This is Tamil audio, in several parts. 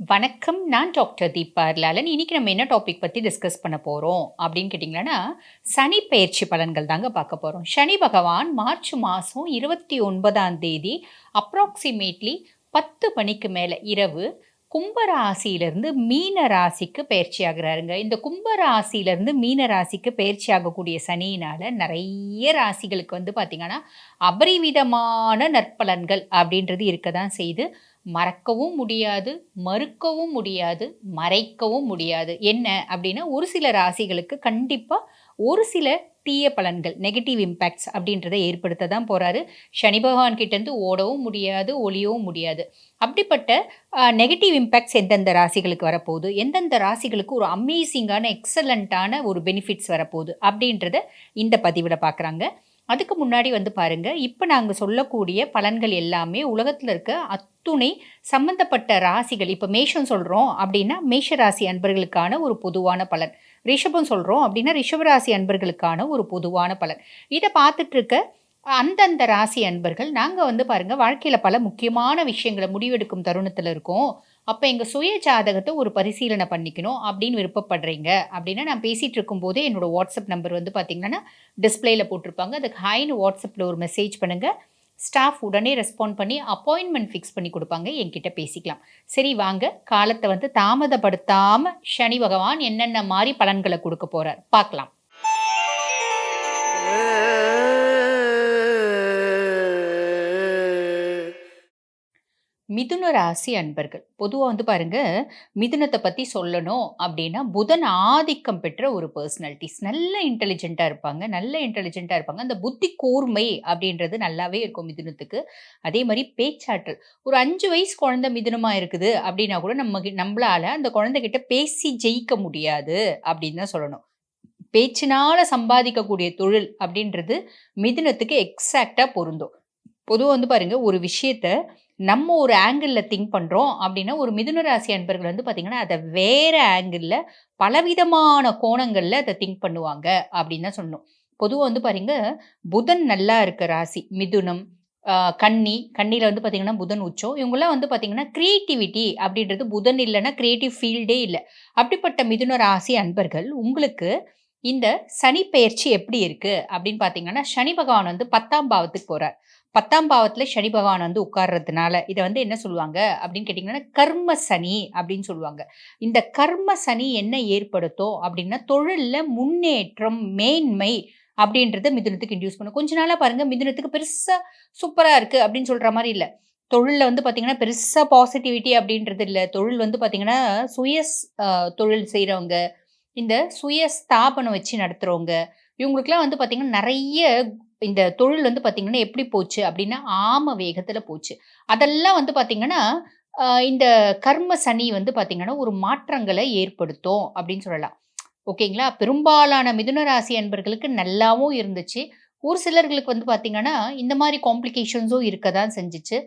வணக்கம். நான் டாக்டர் தீபா லாலன். இன்னைக்கு நம்ம என்ன டாபிக் பத்தி டிஸ்கஸ் பண்ண போறோம் அப்படின்னு கேட்டிங்கன்னா, சனி பெயர்ச்சி பலன்கள் தாங்க பார்க்க போறோம். சனி பகவான் மார்ச் மாசம் 29ஆம் தேதி அப்ராக்ஸிமேட்லி 10 மணிக்கு மேல இரவு கும்ப ராசியிலிருந்து மீன ராசிக்கு பெயர்ச்சி ஆகுறாருங்க. இந்த கும்ப ராசியிலிருந்து மீன ராசிக்கு பெயர்ச்சி ஆகக்கூடிய சனியினால நெறைய ராசிகளுக்கு வந்து பார்த்தீங்கன்னா, அபரிவிதமான நற்பலன்கள் அப்படின்றது இருக்க தான் செய்யுது. மறக்கவும் முடியாது, மறுக்கவும் முடியாது, மறைக்கவும் முடியாது. என்ன அப்டின்னா, ஒரு சில ராசிகளுக்கு கண்டிப்பா ஒரு சில தீய பலன்கள், நெகட்டிவ் இம்பேக்ட்ஸ் அப்டின்றத ஏற்படுத்த தான் போறாரு. சனி பகவான் கிட்டேருந்து ஓடவும் முடியாது, ஒளியவும் முடியாது. அப்படிப்பட்ட நெகட்டிவ் இம்பேக்ட்ஸ் எந்தெந்த ராசிகளுக்கு வரப்போகுது, எந்தெந்த ராசிகளுக்கு ஒரு அமேசிங்கான, எக்ஸலன்ட்டான ஒரு பெனிஃபிட்ஸ் வரப்போகுது அப்டின்றத இந்த பதிவுல பார்க்குறாங்க. அதுக்கு முன்னாடி வந்து பாருங்க, இப்ப நாங்க சொல்லக்கூடிய பலன்கள் எல்லாமே உலகத்துல இருக்க அத்துணை சம்பந்தப்பட்ட ராசிகள். இப்ப மேஷம் சொல்றோம் அப்படின்னா, மேஷ ராசி அன்பர்களுக்கான ஒரு பொதுவான பலன். ரிஷபம் சொல்றோம் அப்படின்னா, ரிஷப ராசி அன்பர்களுக்கான ஒரு பொதுவான பலன். இத பார்த்துட்டு இருக்க அந்தந்த ராசி அன்பர்கள், நாங்க வந்து பாருங்க வாழ்க்கையில பல முக்கியமான விஷயங்கள முடிவெடுக்கும் தருணத்துல இருக்கோம். அப்ப எங்க சுய ஜாதகத்த ஒரு பரிசீலனை பண்ணிக்கணும் அப்படின்னு விருப்பப்படுறீங்க அப்படின்னா, நான் பேசிட்டு இருக்கும்போதே என்னோட வாட்ஸ்அப் நம்பர் வந்து பார்த்தீங்கன்னா, டிஸ்ப்ளேல போட்டிருப்பாங்க. அதுக்கு ஹாய்ன்னு வாட்ஸ்அப்ல ஒரு மெசேஜ் பண்ணுங்க. ஸ்டாஃப் உடனே ரெஸ்பாண்ட் பண்ணி அப்பாயின்ட்மெண்ட் ஃபிக்ஸ் பண்ணி குடுப்பாங்க. என்கிட்ட பேசிக்கலாம். சரி வாங்க, காலத்த வந்து தாமதப்படுத்தாம சனி பகவான் என்னென்ன மாரி பலன்கள குடுக்க போறார் பார்க்கலாம். மிதுன ராசி அன்பர்கள். பொதுவா வந்து பாருங்க, மிதுனத்த பத்தி சொல்லணும் அப்டின்னா, புதன் ஆதிக்கம் பெற்ற ஒரு பெர்சனாலிட்டீஸ். நல்ல இன்டெலிஜென்ட்டா இருப்பாங்க. நல்ல இன்டெலிஜென்ட்டா இருப்பாங்க. அந்த புத்தி கூர்மை அப்டின்றது நல்லாவே இருக்கும் மிதுனத்துக்கு. அதே மாரி பேச்சாற்றல். ஒரு 5 வயசு குழந்தை மிதுனமா இருக்குது அப்டின்னா கூட நம்பளால அந்த குழந்தைகிட்ட பேசி ஜெயிக்க முடியாது அப்டின்னு தான் சொல்லணும். பேச்சினால சம்பாதிக்கக்கூடிய தொழில் அப்டின்றது மிதுனத்துக்கு எக்ஸாக்ட்டா பொருந்தும். பொதுவா வந்து பாருங்க, ஒரு விஷயத்த நம்ம ஒரு ஆங்கிள்ல திங்க் பண்றோம் அப்டின்னா, ஒரு மிதுன ராசி அன்பர்கள் வந்து பார்த்தீங்கன்னா, அத வேற ஆங்கிள்ல பலவிதமான கோணங்கள்ல அத திங்க் பண்ணுவாங்க அப்டின்னு தான் சொல்லணும். பொதுவா வந்து பாருங்க, புதன் நல்லா இருக்க ராசி மிதுனம், கன்னில வந்து பார்த்தீங்கன்னா, புதன் உச்சம். இவங்கலாம் வந்து பார்த்தீங்கன்னா, கிரியேட்டிவிட்டி அப்டின்றது புதன் இல்லன்னா கிரியேட்டிவ் ஃபீல்டே இல்ல. அப்படிப்பட்ட மிதுன ராசி அன்பர்கள் உங்களுக்கு இந்த சனி பெயர்ச்சி எப்படி இருக்கு அப்படின்னு பார்த்தீங்கன்னா, சனி பகவான் வந்து 10ஆம் பாவத்துக்கு போறார். 10ஆம் பாவத்துல சனி பகவான் வந்து உட்கார்றதுனால, இத வந்து என்ன சொல்லுவாங்க அப்படின்னு கேட்டீங்கன்னா, கர்ம சனி அப்படின்னு சொல்லுவாங்க. இந்த கர்ம சனி என்ன ஏற்படுத்தும் அப்படின்னா, தொழில்ல முன்னேற்றம், மேன்மை அப்படின்றத மிதுனத்துக்கு இன்டியூஸ் பண்ணும். கொஞ்ச நாளா பாருங்க மிதுனத்துக்கு பெருசா சூப்பரா இருக்கு அப்படின்னு சொல்ற மாரி இல்ல. தொழில்ல வந்து பார்த்தீங்கன்னா, பெருசா பாசிட்டிவிட்டி அப்படின்றது இல்ல. தொழில் வந்து பார்த்தீங்கன்னா, சுய ஸ் அ தொழில் செய்றவங்க, இந்த சுய ஸ்தாபனம் வச்சு நடத்துறவங்க, இவங்களுக்கெல்லாம் வந்து பார்த்தீங்கன்னா, நெறைய இந்த தொழில் வந்து பார்த்தீங்கன்னா, எப்படி போச்சு அப்படின்னா, ஆம வேகத்தில போச்சு. அதெல்லாம் வந்து பார்த்தீங்கன்னா, இந்த கர்ம சனி வந்து பார்த்தீங்கன்னா, ஒரு மாற்றங்கள ஏற்படுத்தும் அப்படின்னு சொல்லலாம். ஓகேங்களா? பெரும்பாலான மிதுன ராசி அன்பர்களுக்கு நல்லாவும் இருந்துச்சு. ஒரு சிலர்களுக்கு வந்து பார்த்தீங்கன்னா, இந்த மாரி காம்ப்ளிகேஷன்ஸும் இருக்க தான் செஞ்சுச்சு.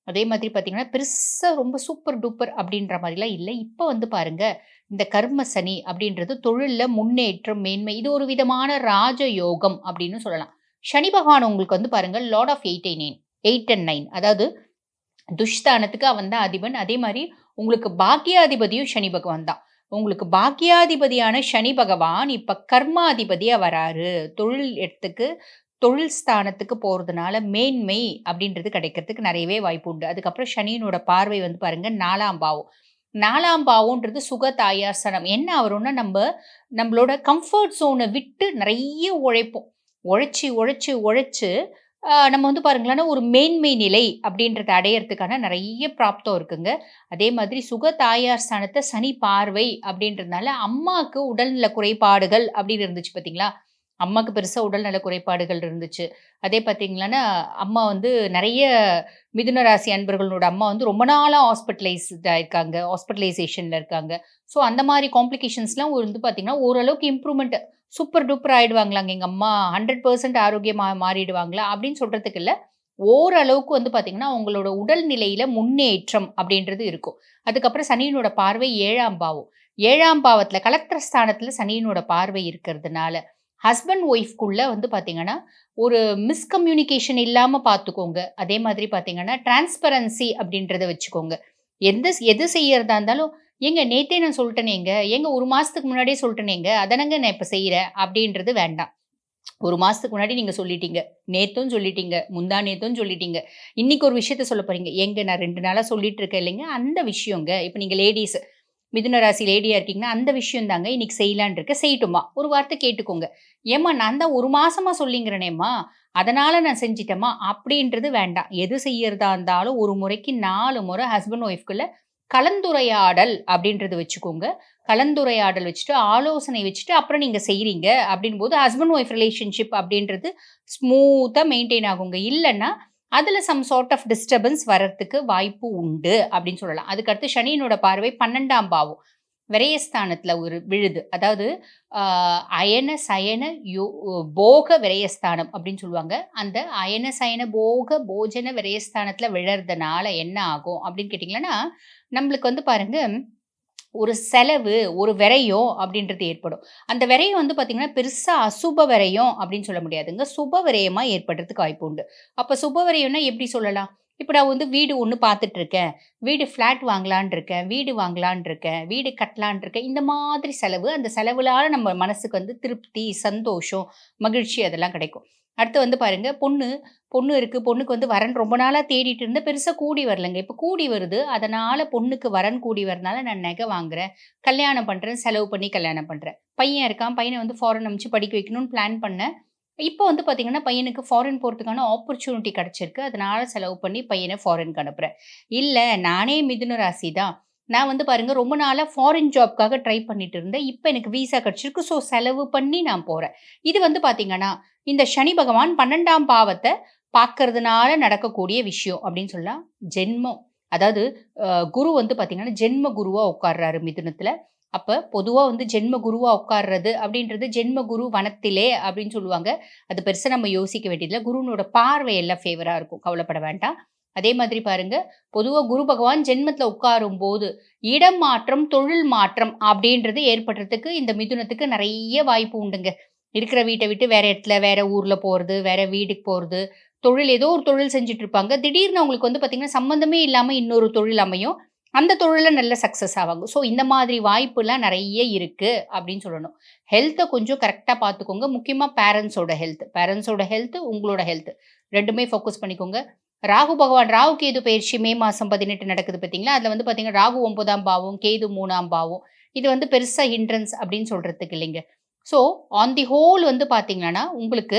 அதே மாதிரி பார்த்தீங்கன்னா, பெருசா ரொம்ப சூப்பர் டூப்பர் அப்படின்ற மாரிலாம் இல்ல. இப்ப வந்து பாருங்க, இந்த கர்ம சனி அப்படின்றது தொழில்ல முன்னேற்றம், மேன்மை இது ஒரு விதமான ராஜயோகம் அப்படின்னு சொல்லலாம். சனி பகவான் உங்களுக்கு வந்து பாருங்க லார்ட் ஆஃப் 8 அண்ட் 9 அதாவது துஷ்தானத்துக்கு அவன் தான் அதிபன். அதே மாரி உங்களுக்கு பாக்கியாதிபதியும் சனி பகவான் தான். உங்களுக்கு பாக்கியாதிபதியான சனி பகவான் இப்ப கர்மாதிபதியா வராரு. தொழில் இடத்துக்கு, தொழில் ஸ்தானத்துக்கு போறதுனால மேன்மை அப்படின்றது கிடைக்கிறதுக்கு நெறையவே வாய்ப்பு உண்டு. அதுக்கப்புறம் சனியினோட பார்வை வந்து பாருங்க 4ஆம் பாவம். 4ஆம் பாவம்ன்றது சுக தாயார் ஸ்தானம். என்ன வரும்னா, நம்பளோட கம்ஃபர்ட் ஜோன விட்டு நெறைய உழைப்போம். உழைச்சு, உழைச்சு, உழைச்சு நம்ம வந்து பாருங்களேன், ஒரு மேன்மை நிலை அப்படின்றத அடையறதுக்கான நெறைய பிராப்தம் இருக்குங்க. அதே மாதிரி சுக தாயார் ஸ்தானத்த சனி பார்வை அப்படின்றதுனால, அம்மாக்கு உடல்நல குறைபாடுகள் அப்படின்னு இருந்துச்சு பார்த்தீங்களா? அம்மாக்கு பெருசா உடல்நல குறைபாடுகள் இருந்துச்சு. அதே பார்த்தீங்கன்னா, அம்மா வந்து நெறைய மிதுன ராசி அன்பர்களோட அம்மா வந்து ரொம்ப நாளா ஹாஸ்பிட்டலைஸ்ட் ஆயிருக்காங்க. ஹாஸ்பிட்டலைசேஷன்ல இருக்காங்க. ஸோ அந்த மாரி காம்ப்ளிகேஷன்ஸ்லாம் வந்து பார்த்தீங்கன்னா, ஓரளவுக்கு இம்ப்ரூவ்மெண்ட் சூப்பர் டூப்பர் ஆயிடுவாங்களாங்க எங்க அம்மா 100% ஆரோக்கியமா மாறிடுவாங்களா? அப்படின்னு சொல்றதுக்கு இல்ல. ஓரளவுக்கு வந்து பார்த்தீங்கன்னா, உங்களோட உடல்நிலையில முன்னேற்றம் அப்படின்றது இருக்கும். அதுக்கப்புறம் சனியினோட பார்வை 7ஆம் பாவம். 7ஆம் பாவத்தில கலத்திர ஸ்தானத்தில சனியினோட பார்வை இருக்கிறதுனால, ஹஸ்பண்ட் ஒய்ஃப்குள்ள வந்து பார்த்தீங்கன்னா, ஒரு மிஸ்கம்யூனிகேஷன் இல்லாம பார்த்துக்கோங்க. அதே மாதிரி பார்த்தீங்கன்னா, டிரான்ஸ்பரன்சி அப்படின்றத வச்சுக்கோங்க. எது செய்யறதா இருந்தாலும், "ஏங்க நேத்தே நான் சொல்ட்டனேங்க, ஏங்க 1 மாசத்துக்கு முன்னாடியே சொல்ட்டனேங்க, அதனங்க நான் இப்ப செய்றேன்." அப்படின்றது வேண்டாம். 1 மாசத்துக்கு முன்னாடி நீங்க சொல்லிட்டீங்க. நேத்தும் சொல்லிட்டீங்க. முந்தா நேத்தும் சொல்லிட்டீங்க. இன்னைக்கு ஒரு விஷயத்த சொல்ல போறீங்க. "ஏங்க நான் 2 நாளா சொல்லிட்டு இருக்கேன் இல்லைங்க, அந்த விஷயங்க." இப்ப நீங்க லேடீஸ் மிதுன ராசி லேடியா இருக்கீங்கன்னா, "அந்த விஷயம் தாங்க இன்னைக்கு செய்யலான்னு இருக்கேன். செய்யட்டுமா?" ஒரு வார்த்தை கேட்டுக்கோங்க. "ஏம்மா நான் தான் 1 மாசமா சொல்லிங்கிறனேம்மா, அதனால நான் செஞ்சுட்டேம்மா." அப்படின்றது வேண்டாம். எது செய்யறதா இருந்தாலும் ஒரு முறைக்கு 4 முறை ஹஸ்பண்ட் ஒய்ஃப்குள்ள கலந்துரையாடல் அப்படின்றது வச்சுக்கோங்க. கலந்துரையாடல் வச்சுட்டு, ஆலோசனை வச்சுட்டு, அப்புறம் நீங்க செய்றீங்க அப்படின்போது, ஹஸ்பண்ட் ஒய்ஃப் ரிலேஷன்ஷிப் அப்படின்றது ஸ்மூத்தா மெயின்டெயின் ஆகுங்க. இல்லன்னா, அதுல சம் சார்ட் ஆஃப் டிஸ்டர்பன்ஸ் வரதுக்கு வாய்ப்பு உண்டு அப்படின்னு சொல்லலாம். அதுக்கடுத்து சனியினோட பார்வை 12ஆம் பாவம். விரயஸ்தானத்துல ஒரு விழுது. அதாவது அ அயன, சயன, போக விரயஸ்தானம் அப்படின்னு சொல்லுவாங்க. அந்த அயன, சயன, போக, போஜன விரயஸ்தானத்துல விழறதுனால என்ன ஆகும் அப்படின்னு கேட்டீங்கன்னா, நம்மளுக்கு வந்து பாருங்க ஒரு செலவு, ஒரு விரயம் அப்படின்றது ஏற்படும். அந்த விரயம் வந்து பார்த்தீங்கன்னா, பெருசா அசுப விரயம் அப்படின்னு சொல்ல முடியாதுங்க. சுப விரயமா ஏற்படுறதுக்கு வாய்ப்பு உண்டு. அப்ப சுப விரயம்னா எப்படி சொல்லலாம்? இப்ப நான் வந்து வீடு ஒண்ணு பார்த்துட்டு இருக்கேன். வீடு ஃப்ளாட் வாங்கலான்னு இருக்கேன். வீடு வாங்கலான்னு இருக்கேன். வீடு கட்டலான்னு இருக்கேன். இந்த மாதிரி செலவு, அந்த செலவுலால நம்ம மனசுக்கு வந்து திருப்தி, சந்தோஷம், மகிழ்ச்சி அதெல்லாம் கிடைக்கும். அடுத்து வந்து பாருங்க, பொண்ணு பொண்ணு இருக்கு. பொண்ணுக்கு வந்து வரன் ரொம்ப நாளா தேடிட்டு இருந்தேன். பெருசா கூடி வரலங்க. இப்ப கூடி வருது. அதனால பொண்ணுக்கு வரன் கூடி வரனால நான் நகை வாங்குறேன். கல்யாணம் பண்றேன். செலவு பண்ணி கல்யாணம் பண்றேன். பையன் இருக்கான். பையன வந்து ஃபாரின் அனுப்பிச்சு படிக்க வைக்கணும்னு பிளான் பண்ணேன். இப்போ வந்து பார்த்தீங்கன்னா, பையனுக்கு ஃபாரின் போறதுக்கான ஆப்பர்ச்சுனிட்டி கிடைச்சிருக்கு. அதனால செலவு பண்ணி பையன ஃபாரின்க்கு அனுப்புறேன். இல்ல நானே மிதுன ராசி தான். நான் வந்து பாருங்க ரொம்ப நாளா ஃபாரின் ஜாப்க்காக ட்ரை பண்ணிட்டு இருந்தேன். இப்ப எனக்கு விசா கிடைச்சிருக்கு. ஸோ செலவு பண்ணி நான் போறேன். இது வந்து பார்த்தீங்கன்னா, இந்த சனி பகவான் 12ஆம் பாவத்த பார்க்கறதுனால நடக்கக்கூடிய விஷயம் அப்படின்னு சொல்லலாம். ஜென்மம் அதாவது அ குரு வந்து பார்த்தீங்கன்னா, ஜென்ம குருவா உட்கார்றாரு மிதுனத்துல. அப்ப பொதுவா வந்து ஜென்ம குருவா உட்கார்றது அப்படின்றது, ஜென்ம குரு வனத்திலே அப்படின்னு சொல்லுவாங்க. அது பெருசா நம்ம யோசிக்க வேண்டியதில்ல. குருவினோட பார்வை எல்லாம் ஃபேவரா இருக்கும். கவலைப்பட வேண்டாம். அதே மாதிரி பாருங்க, பொதுவா குரு பகவான் ஜென்மத்துல உட்காரும்போது, இடம் மாற்றம், தொழில் மாற்றம் அப்படின்றது ஏற்படுறதுக்கு இந்த மிதுனத்துக்கு நெறைய வாய்ப்பு உண்டுங்க. இருக்கிற வீட்ட விட்டு வேற இடத்துல, வேற ஊர்ல போறது, வேற வீட்டுக்கு போறது, தொழில் ஏதோ ஒரு தொழில் செஞ்சுட்டு இருப்பாங்க. திடீர்னு அவங்களுக்கு வந்து பார்த்தீங்கன்னா, சம்மந்தமே இல்லாம இன்னொரு தொழில் அமையும். அந்த தொழில்ல நல்ல சக்சஸ் ஆவாங்க. ஸோ இந்த மாதிரி வாய்ப்புலாம் நெறைய இருக்கு அப்படின்னு சொல்லணும். ஹெல்த்த கொஞ்சம் கரெக்ட்டா பார்த்துக்கோங்க. முக்கியமா பேரண்ட்ஸோட ஹெல்த், உங்களோட ஹெல்த் 2மே ஃபோக்கஸ் பண்ணிக்கோங்க. ராகு பகவான் ராகு கேது பயிற்சி மே மாசம் 18 நடக்குது பார்த்தீங்களா? அதுல வந்து பார்த்தீங்கன்னா, ராகு 9ஆம் பாவம், கேது 3ஆம் பாவம். இது வந்து பெருசா ஹிண்ட்ரன்ஸ் அப்படின்னு சொல்றதுக்கு இல்லைங்க. ஸோ ஆன் தி ஹோல் வந்து பார்த்தீங்கன்னா, உங்களுக்கு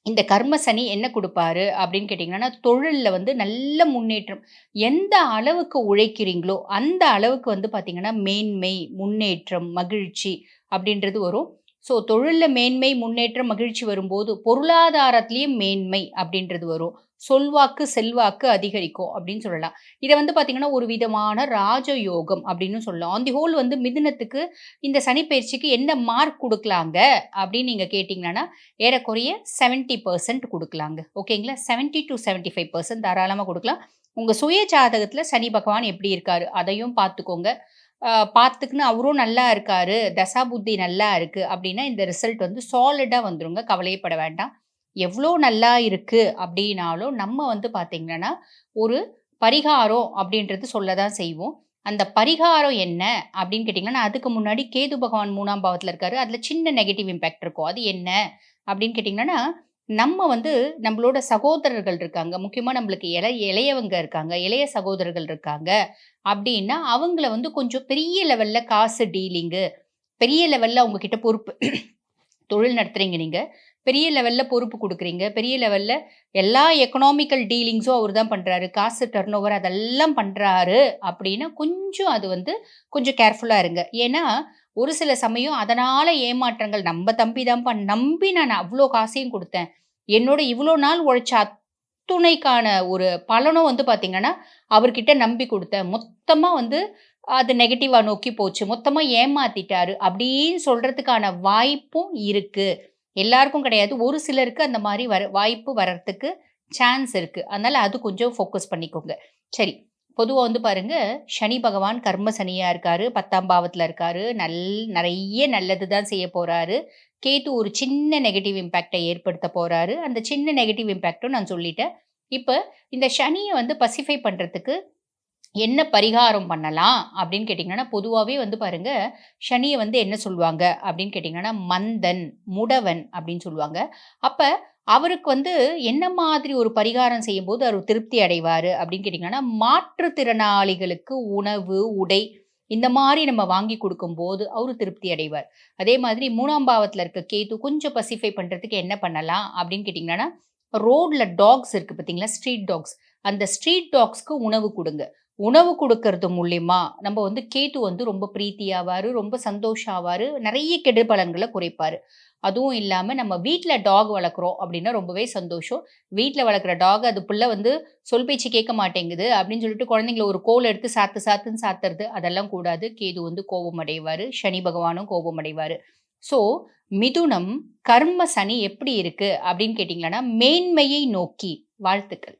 இந்த கர்ம சனி என்ன குடுப்பாரு அப்படின்னு கேட்டீங்கன்னா, தொழில்ல வந்து நல்ல முன்னேற்றம். எந்த அளவுக்கு உழைக்கிறீங்களோ, அந்த அளவுக்கு வந்து பார்த்தீங்கன்னா, மேன்மை, முன்னேற்றம், மகிழ்ச்சி அப்படின்றது வரும். ஸோ தொழில்ல மேன்மை, முன்னேற்றம், மகிழ்ச்சி வரும்போது, பொருளாதாரத்திலயும் மேன்மை அப்படின்றது வரும். சொல்வாக்கு, செல்வாக்கு அதிகரிக்கும் அப்படின்னு சொல்லலாம். இத வந்து பார்த்தீங்கன்னா, ஒரு விதமான ராஜயோகம் அப்படின்னு சொல்லலாம். ஆன் தி ஹோல் வந்து மிதுனத்துக்கு இந்த சனி பெயர்ச்சிக்கு என்ன மார்க் குடுக்கலாங்க அப்படின்னு நீங்க கேட்டீங்கன்னா, ஏறக்குறைய 70% குடுக்கலாங்க. ஓகேங்களா? 70-75% தாராளமா குடுக்கலாம். உங்க சுய ஜாதகத்துல சனி பகவான் எப்படி இருக்காரு? அதையும் பார்த்துக்கோங்க. பார்த்துக்குன்னு அவரும் நல்லா இருக்காரு, தசா புத்தி நல்லா இருக்கு அப்படின்னா, இந்த ரிசல்ட் வந்து சாலிடா வந்துருங்க. கவலையே பட வேண்டாம். எவ்ளோ நல்லா இருக்கு அப்படின்னாலும், நம்ம வந்து பார்த்தீங்கன்னா, ஒரு பரிகாரம் அப்படின்றது சொல்ல தான் செய்வோம். அந்த பரிகாரம் என்ன அப்படின்னு கேட்டீங்கன்னா, அதுக்கு முன்னாடி கேது பகவான் 3ஆம் பாவத்துல இருக்காரு. அதுல சின்ன நெகட்டிவ் இம்பாக்ட் இருக்கும். அது என்ன அப்படின்னு கேட்டீங்கன்னா, நம்ம வந்து நம்மளோட சகோதரர்கள் இருக்காங்க. முக்கியமா நம்மளுக்கு இளையவங்க இருக்காங்க. இளைய சகோதரர்கள் இருக்காங்க. அப்படின்னா, அவங்கள வந்து கொஞ்சம் பெரிய லெவல்ல காசு டீலிங்கு, பெரிய லெவல்ல அவங்க கிட்ட பொறுப்பு தொழில் நடத்துறீங்க நீங்க. பெரிய லெவல்ல பொறுப்பு குடுக்குறீங்க. பெரிய லெவல்ல எல்லா எக்கனாமிக்கல் டீலிங்ஸும் அவரு தான் பண்றாரு. காசு டர்ன் ஓவர் அதெல்லாம் பண்றாரு அப்படின்னா, கொஞ்சம் அது வந்து கொஞ்சம் கேர்ஃபுல்லா இருங்க. ஏன்னா, ஒரு சில சமயம் அதனால ஏமாற்றங்கள் நம்ப தம்பி தான்ப்பா நம்பி நான் அவ்ளோ காசையும் குடுத்தேன். என்னோட இவ்ளோ நாள் உழைச்ச அத்துணைக்கான ஒரு பலனும் வந்து பார்த்தீங்கன்னா, அவர்கிட்ட நம்பி குடுத்தேன். மொத்தமா வந்து அது நெகட்டிவா நோக்கி போச்சு. மொத்தமா ஏமாத்திட்டாரு அப்படின்னு சொல்றதுக்கான வாய்ப்பும் இருக்கு. எல்லாருக்கும் கிடையாது. ஒரு சிலருக்கு அந்த மாரி வாய்ப்பு வரத்துக்கு சான்ஸ் இருக்கு. அதனால அது கொஞ்சம் ஃபோக்கஸ் பண்ணிக்கோங்க. சரி. பொதுவா வந்து பாருங்க, சனி பகவான் கர்ம சனியா இருக்காரு. 10ஆம் பாவத்துல இருக்காரு. நெறைய நல்லது தான் செய்ய போறாரு. கேது ஒரு சின்ன நெகட்டிவ் இம்பாக்ட்ட ஏற்படுத்த போறாரு. அந்த சின்ன நெகட்டிவ் இம்பாக்ட்டும் நான் சொல்லிட்டேன். இப்ப இந்த சனிய வந்து பசிஃபை பண்றதுக்கு என்ன பரிகாரம் பண்ணலாம் அப்படின்னு கேட்டிங்கன்னா, பொதுவாவே வந்து பாருங்க, சனிய வந்து என்ன சொல்லுவாங்க அப்படின்னு கேட்டிங்கன்னா, மந்தன், முடவன் அப்படின்னு சொல்லுவாங்க. அப்ப அவருக்கு வந்து என்ன மாதிரி ஒரு பரிகாரம் செய்யும்போது அவர் திருப்தி அடைவாரு அப்படின்னு கேட்டிங்கன்னா, மாற்றுத்திறனாளிகளுக்கு உணவு, உடை இந்த மாரி நம்ம வாங்கி குடுக்கும்போது அவரு திருப்தி அடைவார். அதே மாதிரி 3ஆம் பாவத்துல இருக்க கேது கொஞ்சம் பசிஃபை பண்றதுக்கு என்ன பண்ணலாம் அப்படின்னு கேட்டிங்கன்னா, ரோட்ல டாக்ஸ் இருக்கு பார்த்தீங்களா? Street dogs. அந்த ஸ்ட்ரீட் டாக்ஸ்க்கு உணவு குடுங்க. உணவு குடுக்கறது மூலியமா, நம்ம வந்து கேட்டு வந்து ரொம்ப பிரீத்தியாவாரு, ரொம்ப சந்தோஷம் ஆவாரு, நெறைய கெடுபலன்கள குறைப்பாரு. அதுவும் இல்லாம நம்ம வீட்ல டாக் வளர்க்குறோம் அப்டின்னா ரொம்பவே சந்தோஷம். வீட்ல வளர்க்குற டாக் அது புள்ள வந்து சொல் பேச்சு கேட்க மாட்டேங்குது அப்டின்னு சொல்லிட்டு குழந்தைங்கள ஒரு கோல் எடுத்து சாத்து சாத்துன்னு சாத்துறது, அதெல்லாம் கூடாது. கேது வந்து கோபம் அடைவாரு. சனி பகவானும் கோபம் அடைவாரு. ஸோ, மிதுனம் கர்ம சனி எப்படி இருக்கு அப்டின்னு கேட்டீங்கன்னா, மேன்மையை நோக்கி வாழ்த்துக்கள்.